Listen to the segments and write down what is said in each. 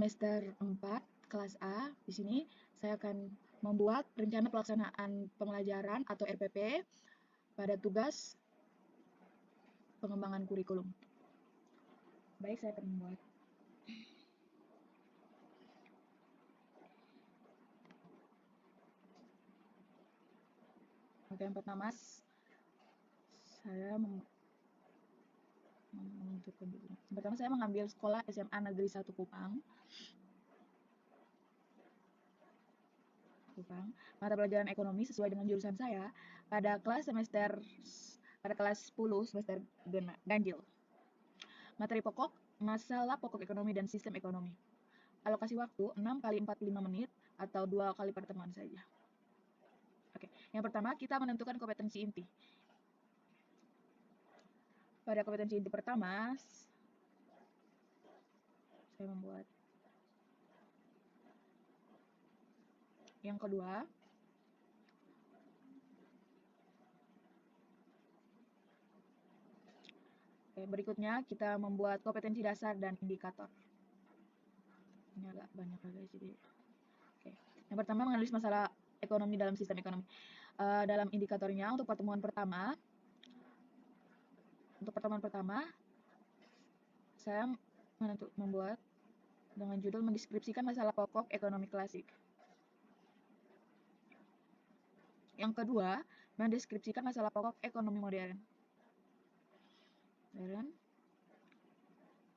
semester 4 kelas A. Di sini saya akan membuat rencana pelaksanaan pembelajaran atau RPP pada tugas pengembangan kurikulum. Baik, saya akan membuat. Oke, yang pertama saya menentukan dulu. Yang pertama saya mengambil sekolah SMA Negeri 1 Kupang. Mata pelajaran ekonomi sesuai dengan jurusan saya pada kelas 10 semester ganjil. Materi pokok, masalah pokok ekonomi dan sistem ekonomi. Alokasi waktu 6 kali 45 menit atau 2 kali pertemuan saja. Oke, yang pertama kita menentukan kompetensi inti. Pada kompetensi inti pertama, saya membuat. Yang kedua, berikutnya kita membuat kompetensi dasar dan indikator. Ini agak banyak lagi jadi. Oke. Yang pertama menganalisis masalah ekonomi dalam sistem ekonomi. Dalam indikatornya untuk pertemuan pertama, saya membuat dengan judul mendeskripsikan masalah pokok ekonomi klasik. Yang kedua, mendeskripsikan masalah pokok ekonomi modern.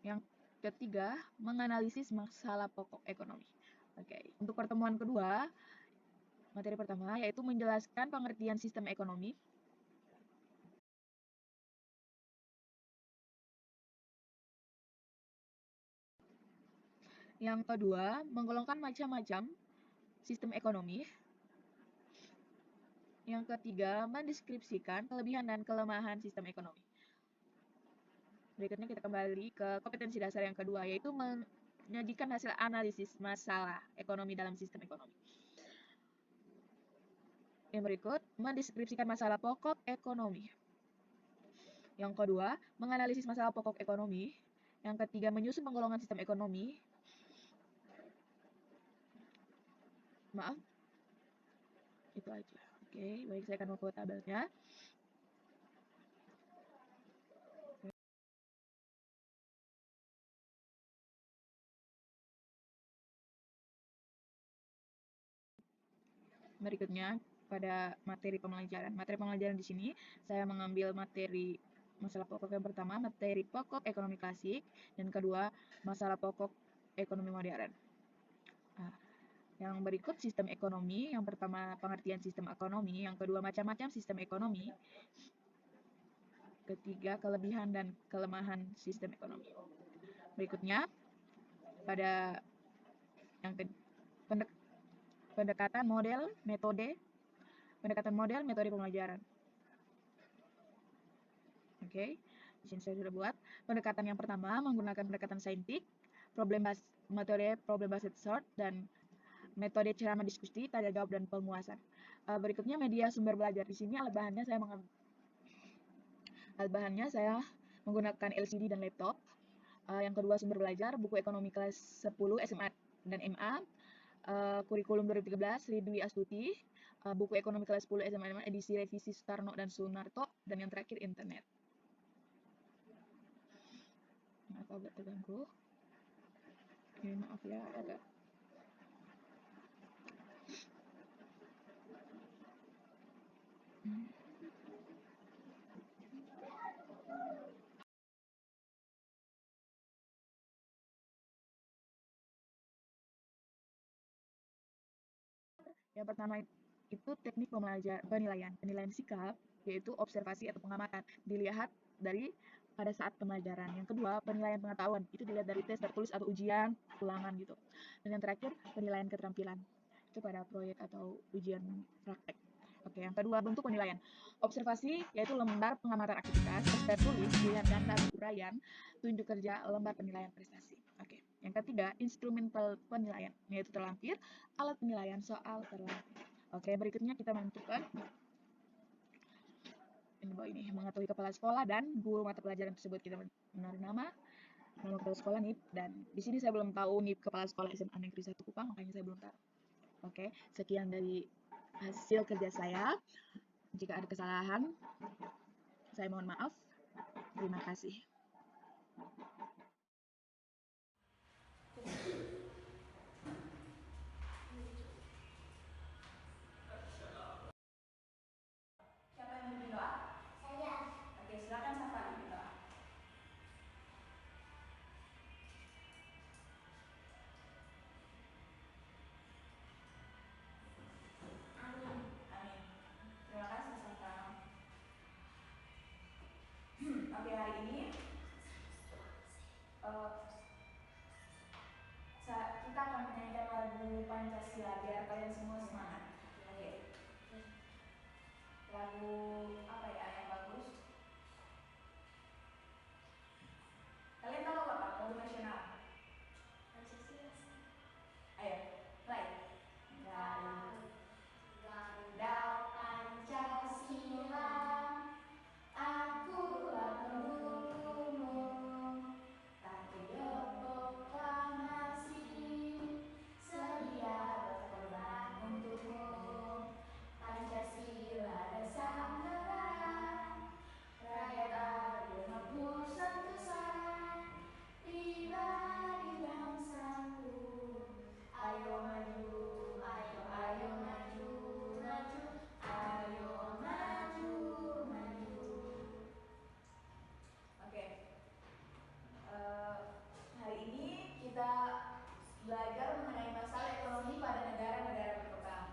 Yang ketiga, menganalisis masalah pokok ekonomi. Oke, untuk pertemuan kedua, materi pertama yaitu menjelaskan pengertian sistem ekonomi. Yang kedua, menggolongkan macam-macam sistem ekonomi. Yang ketiga, mendeskripsikan kelebihan dan kelemahan sistem ekonomi. Berikutnya kita kembali ke kompetensi dasar yang kedua, yaitu menyajikan hasil analisis masalah ekonomi dalam sistem ekonomi. Yang berikut, mendeskripsikan masalah pokok ekonomi. Yang kedua, menganalisis masalah pokok ekonomi. Yang ketiga, menyusun penggolongan sistem ekonomi. Maaf, itu aja. Oke, baik, saya akan membuat tabelnya. Berikutnya pada materi pembelajaran. Materi pembelajaran di sini saya mengambil materi masalah pokok yang pertama, materi pokok ekonomi klasik, dan kedua masalah pokok ekonomi modern. Yang berikut sistem ekonomi. Yang pertama pengertian sistem ekonomi, yang kedua macam-macam sistem ekonomi, ketiga kelebihan dan kelemahan sistem ekonomi. Berikutnya pada yang pendekatan model metode pembelajaran. Oke, di sini saya sudah buat. Pendekatan yang pertama menggunakan pendekatan saintifik, metode problem based sort, dan metode ceramah diskusi, tanya jawab, dan penguasaan. Berikutnya media sumber belajar. Di sini alat bahannya saya menggunakan LCD dan laptop. Yang kedua sumber belajar, buku ekonomi kelas 10 SMA dan MA, kurikulum 2013 Ridwi Astuti, buku ekonomi kelas 10 SMA dan MA edisi revisi Sutarno dan Sunarto, dan yang terakhir internet. Kenapa agak terganggu? Maaf ya, agak. Yang pertama itu teknik penilaian sikap, yaitu observasi atau pengamatan, dilihat dari pada saat pembelajaran. Yang kedua, penilaian pengetahuan, itu dilihat dari tes tertulis atau ujian ulangan gitu. Dan yang terakhir, penilaian keterampilan, itu pada proyek atau ujian praktek. Oke, yang kedua bentuk penilaian. Observasi yaitu lembar pengamatan aktivitas, tes tertulis, pilihan ganda atau uraian, tunjuk kerja, lembar penilaian prestasi. Oke. Yang ketiga, instrumen penilaian, yaitu terlampir, alat penilaian, soal terlampir. Oke, berikutnya kita menentukan ini mengetahui kepala sekolah dan guru mata pelajaran tersebut. Kita menaruh nama, nama kepala sekolah NIP, dan di sini saya belum tahu NIP kepala sekolah SMA Negeri 1 Kupang, makanya saya belum tahu. Oke, sekian dari hasil kerja saya. Jika ada kesalahan, saya mohon maaf. Terima kasih. Siapa yang memimpin doa? Saya. Oke, silakan Safa memimpin doa. Amin. Amin. Terima kasih Safa. Oke, hari ini kita akan menyanyikan lagu Pancasila biar kalian semua semangat. Oke. Lagu apa ya yang bagus? Kalian tahu apa? Lagu nasional. Pancasila. Ayo, mulai. Garuda Pancasila, akulah pendukungmu, patriot proklamasi, sedia berkorban untukmu. Pancasila dasar negara, rakyat adil makmur sentosa, pribadi bangsaku. Ayo maju, ayo maju, maju, ayo maju, maju. Oke, hari ini kita belajar mengenai masalah ekonomi pada negara-negara berkembang.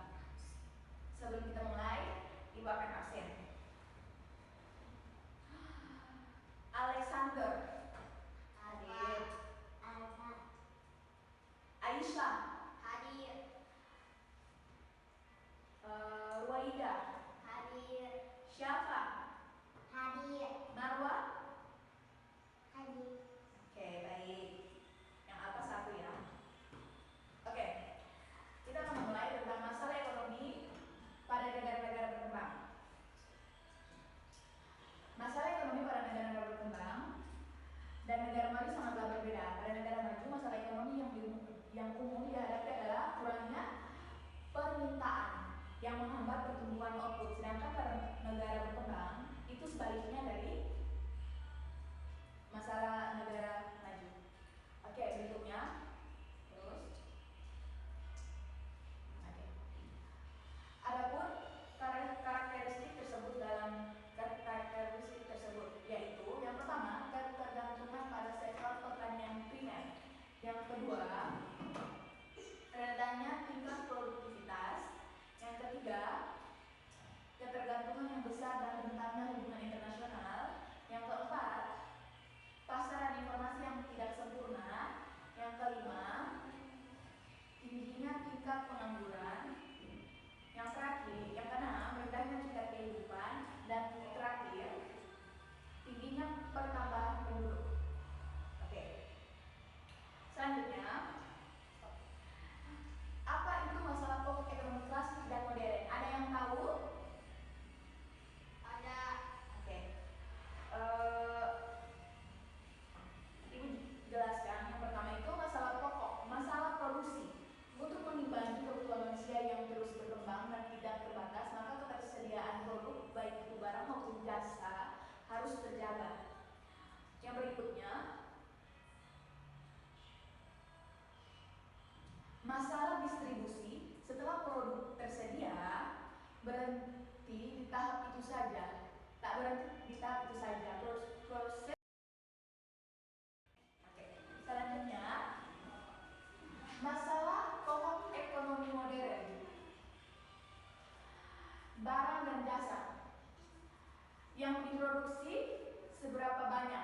Sebelum kita mulai, Ibu akan absen. Alexander hadir. Aisyah hadir. Ruwaida hadir. Syafa hadir. Marwa hadir. Oke, baik. Yang apa satu ya? Oke, kita akan mulai tentang masalah ekonomi pada negara-negara berkembang. Masalah ekonomi pada negara-negara berkembang dan negara maju sangatlah berbeda. Pada negara maju, masalah ekonomi yang umum dihadapi adalah kurangnya permintaan yang menghambat pertumbuhan output. Sedangkan pada negara berkembang itu sebaliknya dari masalah negara maju. Oke, berikutnya. Terus. Oke. Adapun karakteristik tersebut yaitu yang pertama, ketergantungan pada sektor pertanian primer. Yang kedua, rendahnya tingkat produktivitas. Yang ketiga, ketergantungan yang besar dan rentannya hubungan internasional. Yang keempat, pasaran informasi yang tidak sempurna. Yang kelima, tingginya tingkat pengangguran. Yang terakhir, yang keenam, rendahnya tingkat kehidupan. Dan terakhir, tingginya pertambahan penduduk. Oke. Selanjutnya, apa itu masalah pokok ekonomi klasik dan modern? Ada yang tahu? Ada. Oke. Ibu jelaskan. Yang pertama itu masalah pokok, masalah produksi. Untuk mengimbangi kebutuhan manusia yang terus berkembang dan tidak terbatas, maka ketersediaan produk baik itu barang maupun jasa harus terjaga. Yang berikutnya, masalah distribusi. Setelah produk tersedia, berhenti di tahap itu saja. Tak berhenti di tahap itu saja. Proses. Oke. Selanjutnya, masalah pokok ekonomi modern. Barang dan jasa yang diproduksi seberapa banyak